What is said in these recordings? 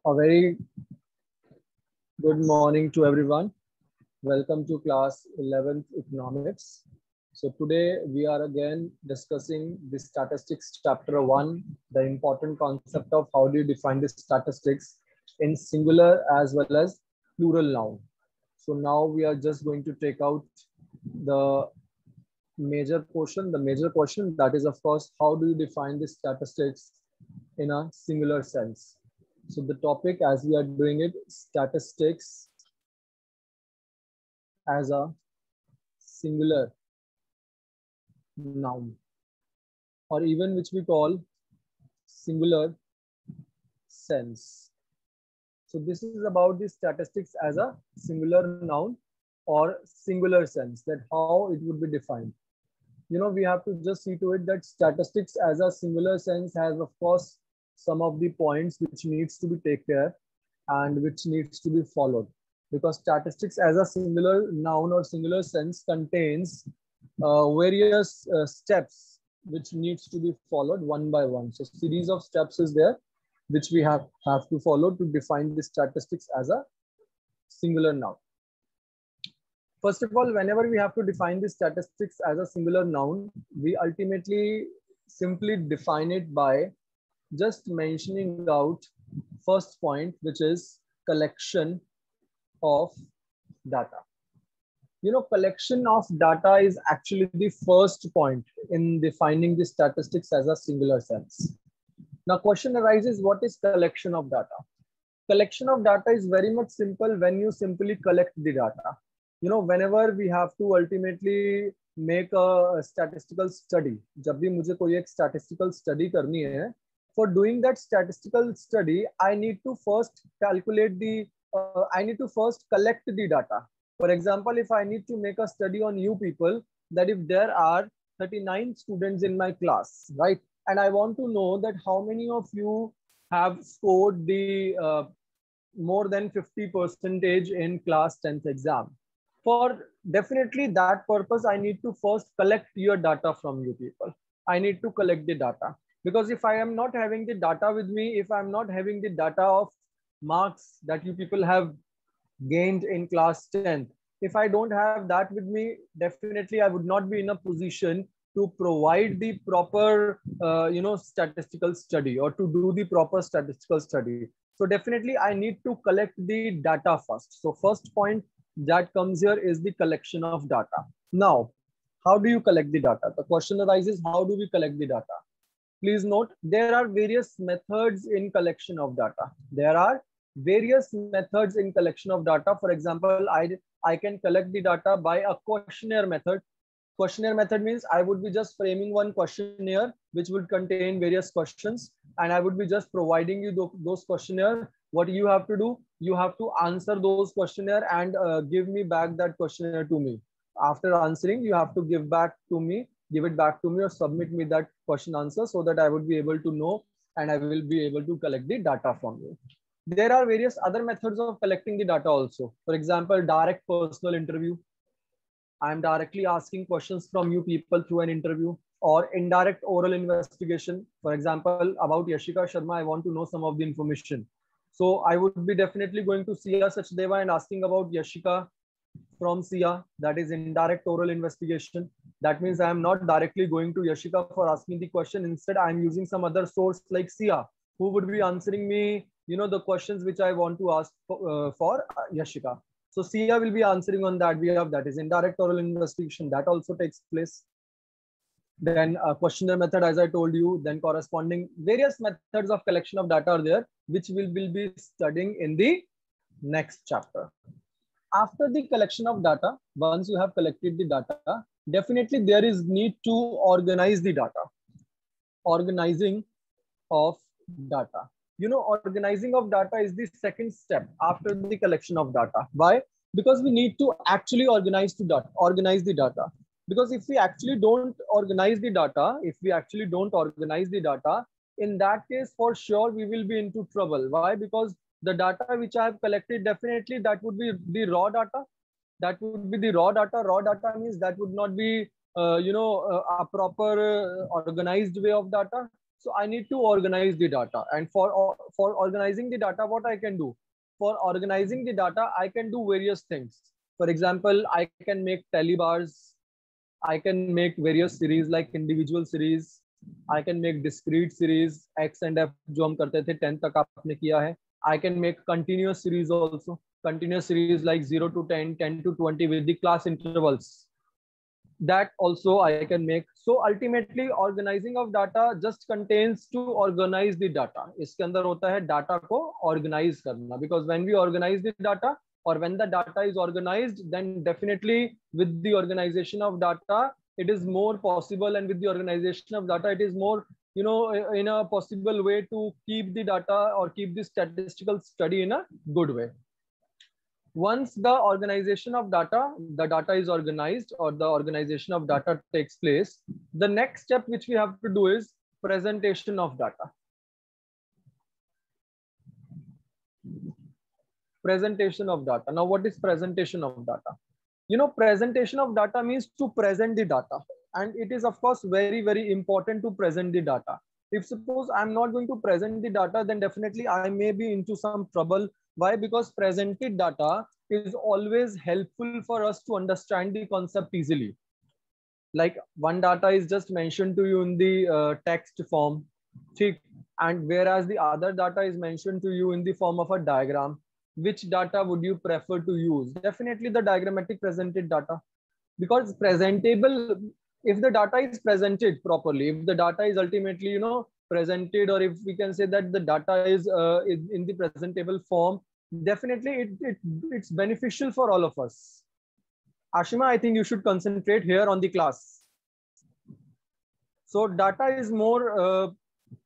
A very good morning to everyone. Welcome to class 11th Economics. So today we are again discussing the statistics chapter 1, the important concept of how do you define the statistics in singular as well as plural noun. So now we are just going to take out the major portion. The major portion, that is of course, how do you define the statistics in a singular sense. So the topic, as we are doing it, statistics as a singular noun, or even which we call singular sense. So this is about the statistics as a singular noun or singular sense, that how it would be defined. You know, we have to just see to it that statistics as a singular sense has, of course, some of the points which needs to be taken care and which needs to be followed, because statistics as a singular noun or singular sense contains various steps which needs to be followed one by one. So series of steps is there which we have to follow to define the statistics as a singular noun. First of all, whenever we have to define the statistics as a singular noun, we ultimately simply define it by just mentioning out first point, which is collection of data. You know, collection of data is actually the first point in defining the statistics as a singular sense. Now, question arises, what is collection of data? Collection of data is very much simple when you simply collect the data. You know, whenever we have to ultimately make a statistical study, जब भी मुझे कोई एक statistical study करनी है, for doing that statistical study, I need to first calculate I need to first collect the data. For example, if I need to make a study on you people, that if there are 39 students in my class, right? And I want to know that how many of you have scored the more than 50% in class 10th exam. For definitely that purpose, I need to first collect your data from you people. I need to collect the data, because if I am not having the data with me, if I'm not having the data of marks that you people have gained in class 10th, if I don't have that with me, definitely I would not be in a position to provide the proper statistical study or to do the proper statistical study. So definitely I need to collect the data first. So first point that comes here is the collection of data. Now, how do you collect the data? The question arises, how do we collect the data? Please note, there are various methods in collection of data. There are various methods in collection of data. For example, I can collect the data by a questionnaire method. Questionnaire method means I would be just framing one questionnaire which would contain various questions, and I would be just providing you those questionnaire. What you have to do, you have to answer those questionnaire and give me back that questionnaire to me. After answering, you have to give it back to me or submit me that question answer, so that I would be able to know and I will be able to collect the data from you. There are various other methods of collecting the data also. For example, direct personal interview. I am directly asking questions from you people through an interview, or indirect oral investigation. For example, about Yashika Sharma, I want to know some of the information. So I would be definitely going to Sia Sachdeva and asking about Yashika from Sia. That is indirect oral investigation. That means I am not directly going to Yashika for asking the question. Instead, I am using some other source like Sia, who would be answering me, the questions which I want to ask for Yashika. So Sia will be answering on that. We have that is indirect oral investigation. That also takes place. Then a questionnaire method, as I told you, then corresponding various methods of collection of data are there, which we will be studying in the next chapter. After the collection of data, once you have collected the data, definitely there is need to organize the data. Organizing of data. Organizing of data is the second step after the collection of data. Why? Because we need to actually organize the data. Because if we actually don't organize the data, in that case, for sure, we will be into trouble. Why? Because the data which I have collected, definitely that would be the raw data. Raw data means that would not be, a proper organized way of data. So I need to organize the data, and for organizing the data, what I can do? For organizing the data, I can do various things. For example, I can make tally bars, I can make various series like individual series, I can make discrete series x and f जो हम करते थे 10 तक आपने किया है. I can make continuous series also, continuous series like 0 to 10, 10 to 20 with the class intervals. That also I can make. So ultimately organizing of data just contains to organize the data. इसके अंदर होता है data को organize करना, because when we organize the data or when the data is organized, then definitely with the organization of data it is more possible, and with the organization of data it is more, you know, in a possible way to keep the data or keep the statistical study in a good way. Once the organization of data, the data is organized or the organization of data takes place, the next step which we have to do is presentation of data. Presentation of data. Now, what is presentation of data? You know, presentation of data means to present the data. And it is, of course, very, very important to present the data. If suppose I'm not going to present the data, then definitely I may be into some trouble. Why? Because presented data is always helpful for us to understand the concept easily. Like one data is just mentioned to you in the text form, and whereas the other data is mentioned to you in the form of a diagram. Which data would you prefer to use? Definitely the diagrammatic presented data, because presentable, if the data is presented properly, if the data is ultimately, you know, presented, or if we can say that the data is in the presentable form, definitely it's beneficial for all of us. Ashima, I think you should concentrate here on the class. So data is more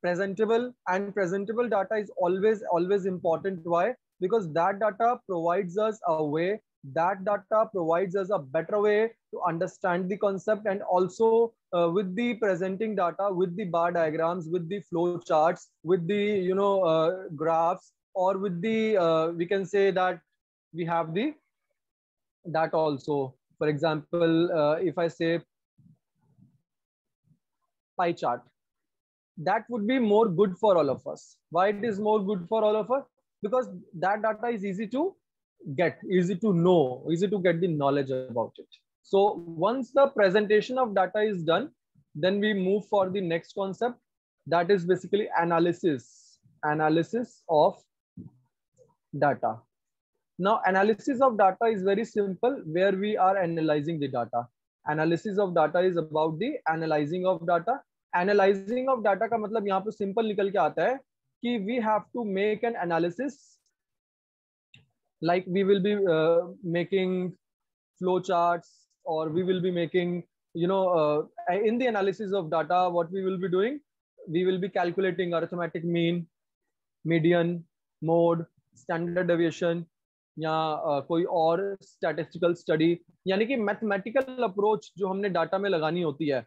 presentable, and presentable data is always important. Why? Because that data provides us a way, that data provides us a better way to understand the concept, and also with the presenting data, with the bar diagrams, with the flow charts, with the, you know, graphs, or with the we can say that we have the that also. For example, if I say pie chart, that would be more good for all of us. Why it is more good for all of us? Because that data is easy to get, easy to know, easy to get the knowledge about it. So once the presentation of data is done, then we move for the next concept, that is basically analysis of data. Now, analysis of data is very simple, where we are analyzing the data. Analysis of data is about the analyzing of data. Analyzing of data का मतलब यहाँ पे simple निकल के आता है कि we have to make an analysis, like we will be making flow charts, or we will be making, you know, in the analysis of data, what we will be doing, we will be calculating arithmetic mean, median, mode, standard deviation, या कोई और statistical study, यानी कि mathematical approach जो हमने data में लगानी होती है,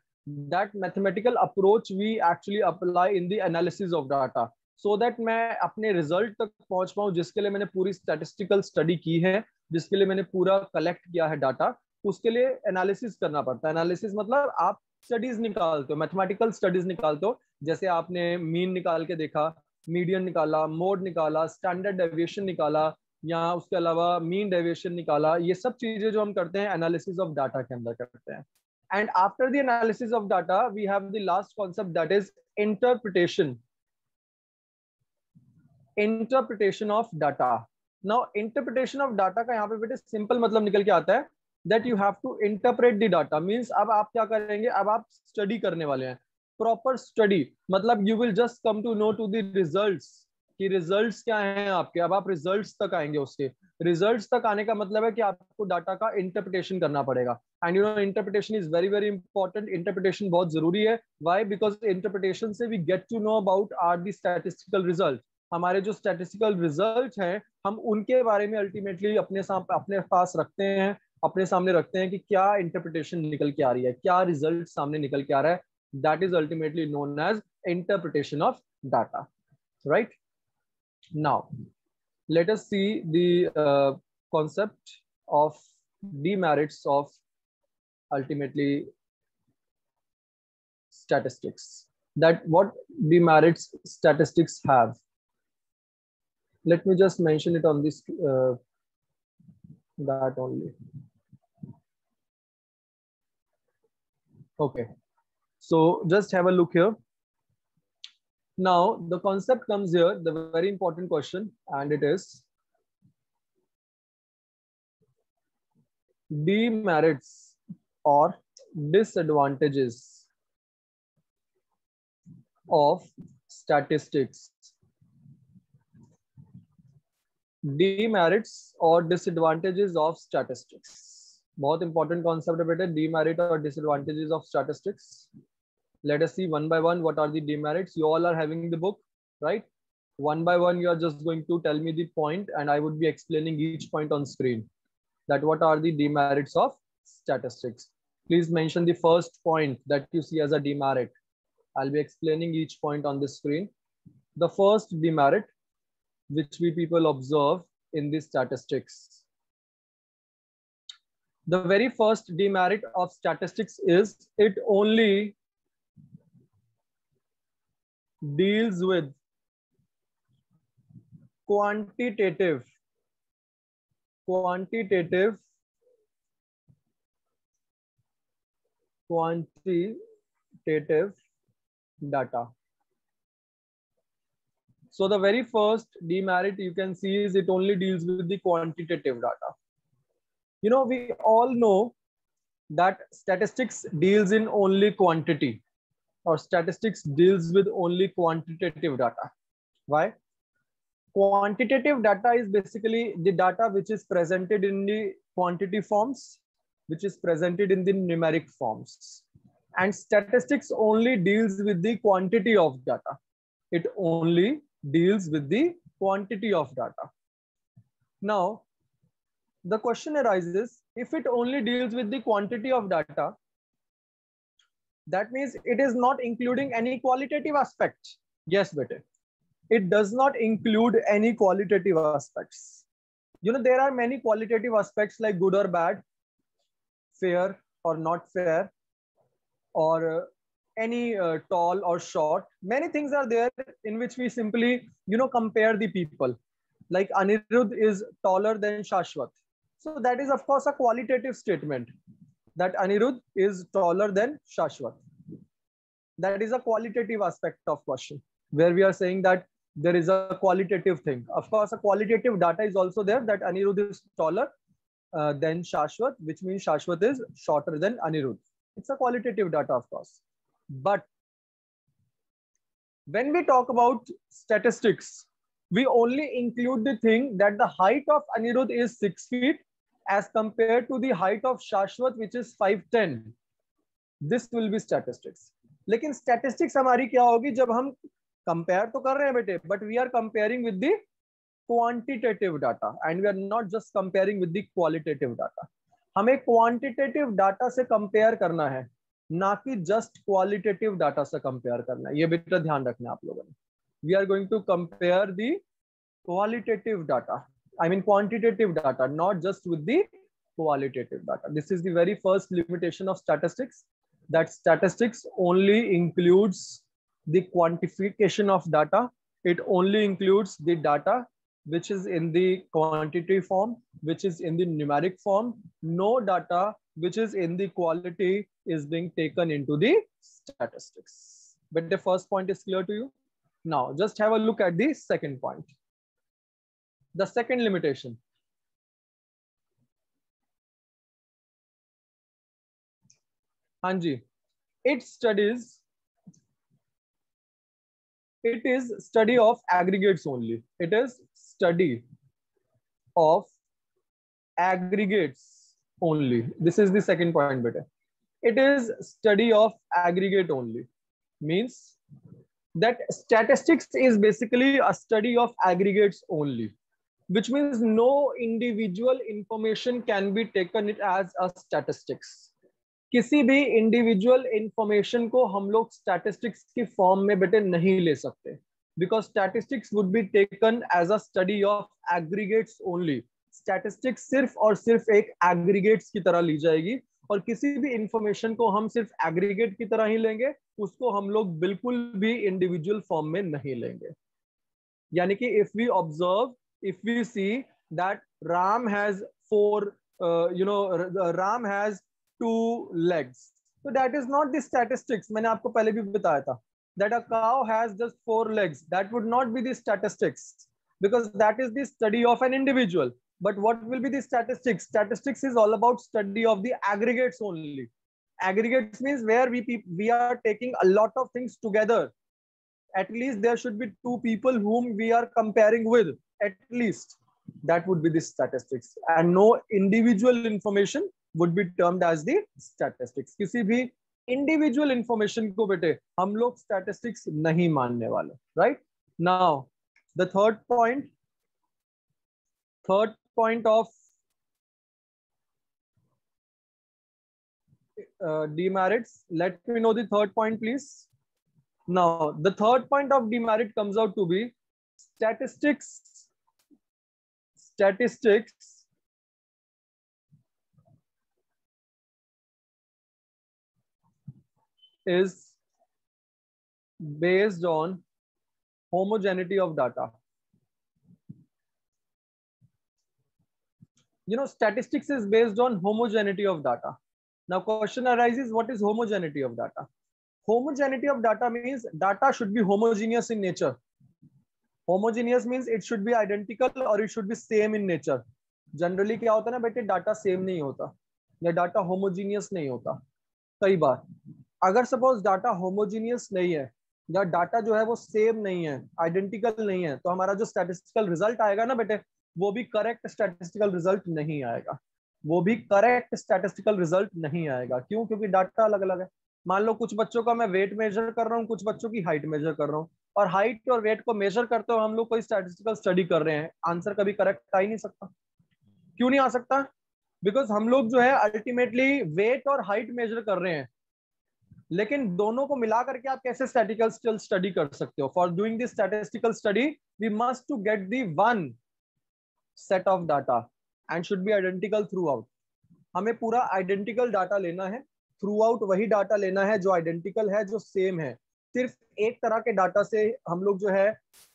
that mathematical approach we actually apply in the analysis of data, so that मैं अपने रिजल्ट तक पहुंच पाऊं, जिसके लिए मैंने पूरी स्टैटिस्टिकल स्टडी की है, जिसके लिए मैंने पूरा कलेक्ट किया है डाटा, उसके लिए एनालिसिस करना पड़ता है. एनालिसिस मतलब आप स्टडीज निकालते हो, मैथमेटिकल स्टडीज निकालते हो, जैसे आपने मीन निकाल के देखा, मीडियन निकाला, मोड निकाला, स्टैंडर्ड डेविएशन निकाला, या उसके अलावा मीन डेविएशन निकाला. ये सब चीजें जो हम करते हैं एनालिसिस ऑफ डाटा के अंदर करते हैं. And after the analysis of data we have the last concept, that is interpretation. Interpretation of data. Now interpretation of data का यहाँ पे बेटे सिंपल मतलब निकल के आता है that you have to interpret the data. Means अब आप क्या करेंगे, अब आप स्टडी करने वाले हैं, प्रॉपर स्टडी. मतलब you will just come to know to the results, कि रिजल्ट्स क्या हैं आपके. अब आप रिजल्ट्स तक आएंगे, उसके रिजल्ट्स तक आने का मतलब है कि आपको डाटा का इंटरप्रिटेशन करना पड़ेगा. And you know interpretation is very very important. इंटरप्रिटेशन बहुत जरूरी है. व्हाई? बिकॉज इंटरप्रिटेशन से we get to know about our the statistical result. हमारे जो स्टैटिस्टिकल रिजल्ट हैं, हम उनके बारे में अल्टीमेटली अपने पास रखते हैं, अपने सामने रखते हैं कि क्या इंटरप्रिटेशन निकल के आ रही है, क्या रिजल्ट सामने निकल के आ रहा है. That is ultimately known as interpretation of data, right? Now, let us see the concept of demerits of ultimately statistics. that what demerits statistics have. Let me just mention it on this that only. Okay, so just have a look here. Now the concept comes here, the very important question, and it is demerits or disadvantages of statistics. Demerits or disadvantages of statistics. बहुत important concept है बेटे, demerit or disadvantages of statistics. Let us see one by one what are the demerits. You all are having the book, right? One by one you are just going to tell me the point and I would be explaining each point on screen. That what are the demerits of statistics. Please mention the first point that you see as a demerit. I'll be explaining each point on the screen. The first demerit which we people observe in the statistics. The very first demerit of statistics is it only deals with quantitative data. So the very first demerit you can see is it only deals with the quantitative data. You know, we all know that statistics deals in only quantity, or statistics deals with only quantitative data. Why? Quantitative data is basically the data which is presented in the quantity forms, which is presented in the numeric forms. And statistics only deals with the quantity of data. It only deals with the quantity of data. Now, the question arises, if it only deals with the quantity of data, that means it is not including any qualitative aspect. Yes, bete. It does not include any qualitative aspects. You know, there are many qualitative aspects like good or bad, fair or not fair, or any tall or short. Many things are there in which we simply, you know, compare the people. Like Anirudh is taller than Shashwat. So that is, of course, a qualitative statement that Anirudh is taller than Shashwat. That is a qualitative aspect of question where we are saying that there is a qualitative thing. Of course, a qualitative data is also there that Anirudh is taller than Shashwat, which means Shashwat is shorter than Anirudh. It's a qualitative data, of course. But when we talk about statistics, we only include the thing that the height of Anirudh is 6 feet as compared to the height of Shashwat, which is 5'10". This will be statistics. लेकिन statistics हमारी क्या होगी जब हम compare तो कर रहे हैं बेटे, but we are comparing with the quantitative data and we are not just comparing with the qualitative data. हमें quantitative data से compare करना है, ना कि just qualitative data से compare करना है. ये बेटा ध्यान रखना आप लोगों ने. We are going to compare the qualitative data. I mean quantitative data, not just with the qualitative data. This is the very first limitation of statistics, that statistics only includes the quantification of data. It only includes the data which is in the quantity form, which is in the numeric form. No data which is in the quality is being taken into the statistics. But the first point is clear to you. Now, just have a look at the second point. The second limitation. Hanji, it is study of aggregates only. It is study of aggregates only. This is the second point, beta. It is study of aggregate only. Means that statistics is basically a study of aggregates only, which means no individual information can be taken it as a statistics. किसी भी individual information को हम लोग statistics की form में बेटे नहीं ले सकते, because statistics would be taken as a study of aggregates only. Statistics सिर्फ और सिर्फ एक एग्रीगेट्स की तरह ली जाएगी और किसी भी इंफॉर्मेशन को हम सिर्फ एग्रीगेट की तरह ही लेंगे, उसको हम लोग बिल्कुल भी इंडिविजुअल फॉर्म में नहीं लेंगे। यानी कि if we observe, if we see that Ram has four, Ram has 2 legs, so that is not the statistics. मैंने आपको पहले भी बताया था that a cow has just 4 legs, that would not be the statistics, because that is the study of an individual. But what will be the statistics? Statistics is all about study of the aggregates only. Aggregates means where we are taking a lot of things together. At least there should be 2 people whom we are comparing with, at least. That would be the statistics, and no individual information would be termed as the statistics. किसी भी individual information को बेटे हम लोग statistics नहीं मानने वाले, right? Now the third point of demerits. Let me know the third point, please. Now the third point of demerit comes out to be statistics is based on homogeneity of data. You know, statistics is based on homogeneity of data. Now question arises, what is homogeneity of data? Homogeneity of data means data should be homogeneous in nature. Homogeneous means it should be identical or it should be same in nature. Generally क्या होता है ना बेटे, data same नहीं होता या data homogeneous नहीं होता। कई बार अगर सपोज डाटा होमोजीनियस नहीं है या डाटा जो है वो सेम नहीं है, आइडेंटिकल नहीं है, तो हमारा जो स्टैटिस्टिकल रिजल्ट आएगा ना बेटे, वो भी करेक्ट स्टैटिस्टिकल रिजल्ट नहीं आएगा। वो भी करेक्ट स्टैटिस्टिकल रिजल्ट नहीं आएगा। क्यों? क्योंकि डाटा अलग अलग है। मान लो कुछ बच्चों का मैं वेट मेजर कर रहा हूँ, कुछ बच्चों की हाइट मेजर कर रहा हूँ, और हाइट और वेट को मेजर करते हुए हम लोग कोई स्टैटिस्टिकल स्टडी कर रहे हैं, आंसर कभी करेक्ट आ ही नहीं सकता। क्यों नहीं आ सकता? बिकॉज हम लोग जो है अल्टीमेटली वेट और हाइट मेजर कर रहे हैं, लेकिन दोनों को मिला करके आप कैसे स्टैटिस्टिकल स्टडी कर सकते हो? For doing this statistical study we must to get the one set of data and should be identical throughout. हमें पूरा आइडेंटिकल डाटा लेना है, थ्रू आउट वही डाटा लेना है जो आइडेंटिकल है, जो सेम है। सिर्फ एक तरह के डाटा से हम लोग जो है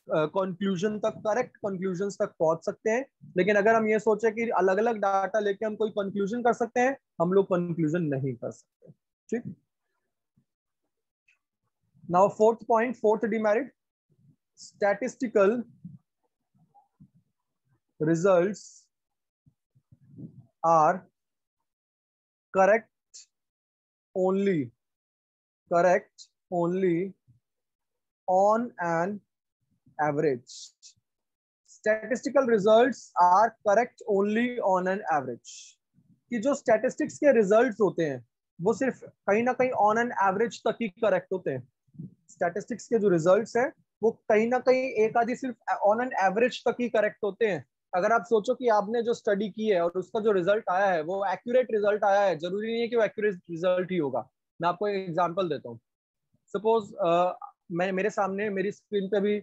कंक्लूजन तक, करेक्ट कंक्लूजन तक पहुंच सकते हैं, लेकिन अगर हम ये सोचे कि अलग अलग डाटा लेके हम कोई कंक्लूजन कर सकते हैं, हम लोग कंक्लूजन नहीं कर सकते। ठीक। Now fourth point, fourth demerit, statistical results are correct only on an average. Statistical results are correct only on an average. कि जो statistics के results होते हैं वो सिर्फ कहीं ना कहीं on an average तक ही correct होते हैं। Statistics के जो results हैं वो कहीं ना कहीं एक आधी सिर्फ on an average तक ही correct होते हैं। अगर आप सोचो कि आपने जो स्टडी की है और उसका जो रिजल्ट आया है वो एक्यूरेट रिजल्ट आया है, जरूरी नहीं है कि वो एक्यूरेट रिजल्ट ही होगा। मैं आपको एक एग्जांपल देता हूँ। सपोज मैं, मेरे सामने मेरी स्क्रीन पे भी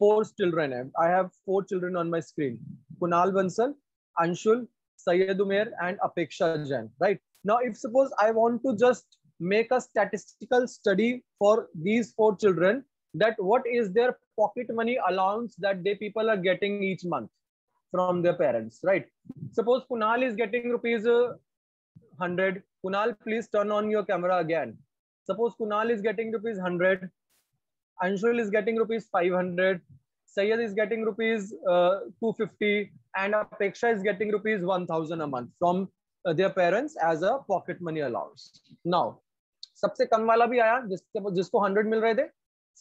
4 चिल्ड्रन है। I have 4 children on my screen, Kunal Bansal, Anshul, Syed Umer and Apeksha Jain, right? Now if suppose I want to just make a statistical study for these 4 children, that what is their pocket money allowance that they people are getting each month from their parents, right? Suppose Kunal is getting rupees 100. Kunal, please turn on your camera again. Suppose Kunal is getting rupees 100. Anshul is getting rupees 500. Sayyid is getting rupees 250, and Apeksha is getting rupees 1000 a month from their parents as a pocket money allowance. Now, सबसे कम वाला भी आया जिसको 100 मिल रहे थे,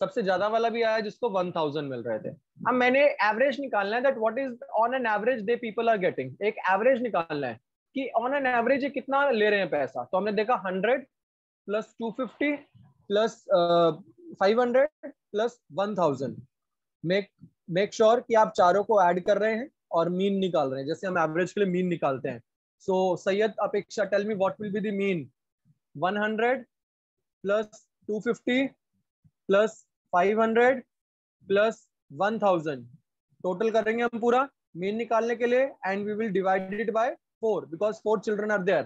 सबसे ज्यादा वाला भी आया जिसको 1000 मिल रहे थे। अब मैंने एवरेज निकालना है, that what is on an average they people are getting. एक एवरेज निकालना है कि ऑन एन एवरेज ये कितना ले रहे हैं पैसा। तो हमने देखा 100 plus 250 plus 500 plus 1000। Make sure कि आप चारों को ऐड कर रहे हैं और मीन निकाल रहे हैं, जैसे हम एवरेज के लिए मीन निकालते हैं। So Syed, Apeksha, tell me what will be the mean. 100 plus 250 plus 500 plus 1000, total करेंगे हम पूरा मीन निकालने के लिए, and we will divide it by 4 because 4 children are there.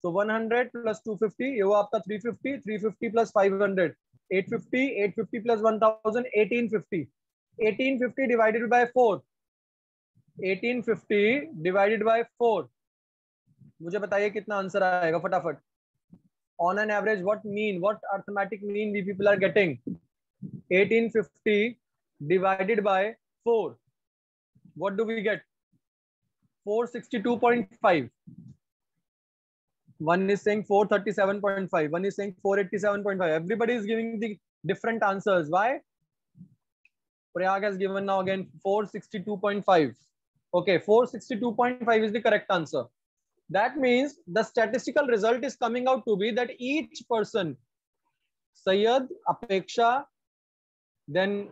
तो 100 प्लस 250 ये वो आपका 350, 350 plus 500 850, 850 plus 1000 1850, 1850 divided by 4, 1850 divided by 4, मुझे बताइए कितना आंसर आएगा फटाफट. On an average, what arithmetic mean we people are getting? 1850 divided by 4. What do we get? 462.5. One is saying 437.5. One is saying 487.5. Everybody is giving the different answers. Why? Prayag has given now again 462.5. Okay, 462.5 is the correct answer. That means the statistical result is coming out to be that each person, Sayyad, Apeksha, then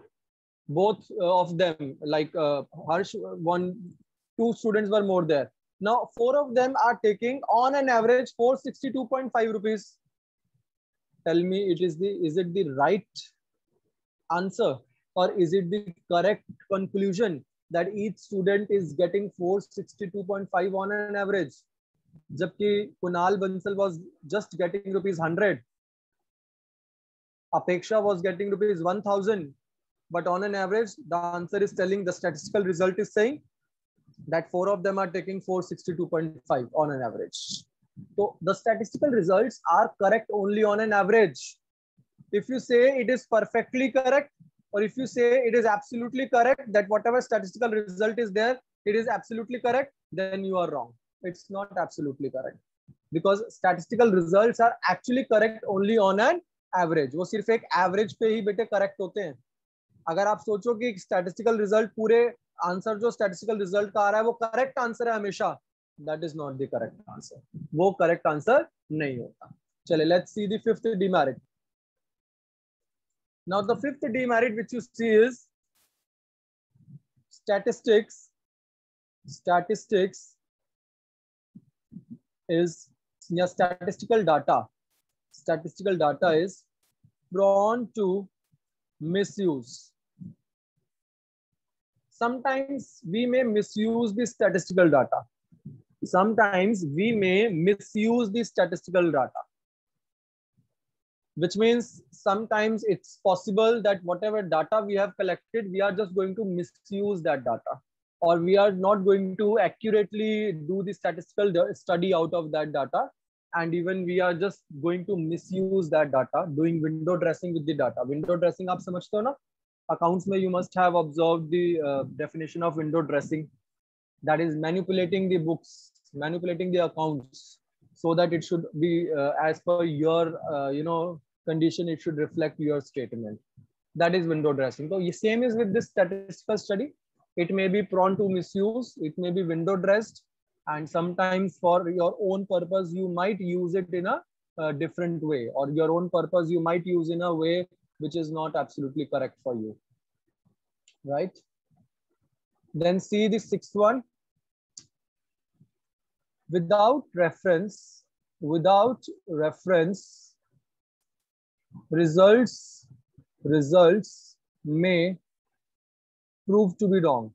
both of them, like Harsh, two students were more there. Now, 4 of them are taking on an average 462.5 rupees. Tell me, is it the right answer or is it the correct conclusion that each student is getting 462.5 on an average? Jabki Kunal Bansal was just getting rupees 100. Apeksha was getting rupees 1000. But on an average, the answer is telling, the statistical result is saying that 4 of them are taking 462.5 on an average. So the statistical results are correct only on an average. If you say it is perfectly correct, or if you say it is absolutely correct, that whatever statistical result is there, it is absolutely correct, then you are wrong. It's not absolutely correct. Because statistical results are actually correct only on an average. वो सिर्फ एक average पे ही बेटे correct होते हैं. अगर आप सोचो कि स्टैटिस्टिकल रिजल्ट पूरे आंसर जो स्टैटिस्टिकल रिजल्ट का आ रहा है वो करेक्ट आंसर है हमेशा, that is not the correct answer. वो करेक्ट आंसर नहीं होता. चलिए let's see the fifth demerit. Now the fifth demerit which you see is statistics is या statistical data is prone to misuse. Sometimes we may misuse the statistical data. Which means sometimes it's possible that whatever data we have collected, we are just going to misuse that data, or we are not going to accurately do the statistical study out of that data, and even we are just going to misuse that data, doing window dressing with the data. Window dressing आप समझते हो ना? Accounts में you must have observed the definition of window dressing. That is manipulating the books, manipulating the accounts, so that it should be as per your condition. It should reflect your statement. That is window dressing. So the same is with this statistical study. It may be prone to misuse. It may be window dressed, and sometimes for your own purpose you might use it in a different way, or your own purpose you might use in a way which is not absolutely correct for you, right? Then see the sixth one. Without reference, results may prove to be wrong.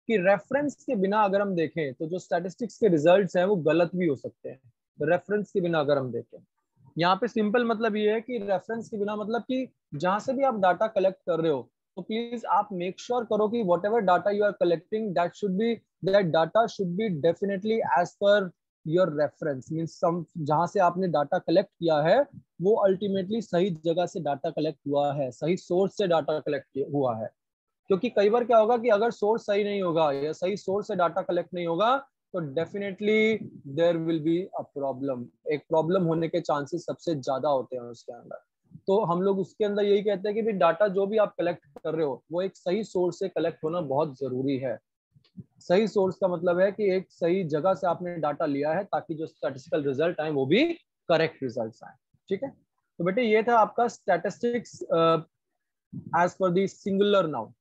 कि reference के बिना अगर हम देखें तो जो statistics के results हैं वो गलत भी हो सकते हैं. रेफरेंस के बिना अगर हम देखें, यहाँ पे सिंपल मतलब ये है कि रेफरेंस के बिना मतलब कि जहां से भी आप डाटा कलेक्ट कर रहे हो, तो प्लीज आप मेक श्योर करो कि whatever data you are collecting, that data should be definitely as per your reference. Means जहां से आपने डाटा कलेक्ट किया है वो अल्टीमेटली सही जगह से डाटा कलेक्ट हुआ है, सही सोर्स से डाटा कलेक्ट हुआ है. क्योंकि कई बार क्या होगा कि अगर सोर्स सही नहीं होगा या सही सोर्स से डाटा कलेक्ट नहीं होगा, तो definitely there will be a problem. एक प्रॉब्लम होने के चांसेस सबसे ज्यादा होते हैं उसके अंदर. तो हम लोग उसके अंदर यही कहते हैं कि भी डाटा जो भी आप कलेक्ट कर रहे हो वो एक सही सोर्स से कलेक्ट होना बहुत जरूरी है. सही सोर्स का मतलब है कि एक सही जगह से आपने डाटा लिया है ताकि जो स्टैटिस्टिकल रिजल्ट आए वो भी करेक्ट रिजल्ट आए. ठीक है, तो बेटे ये था आपका statistics as per the singular noun.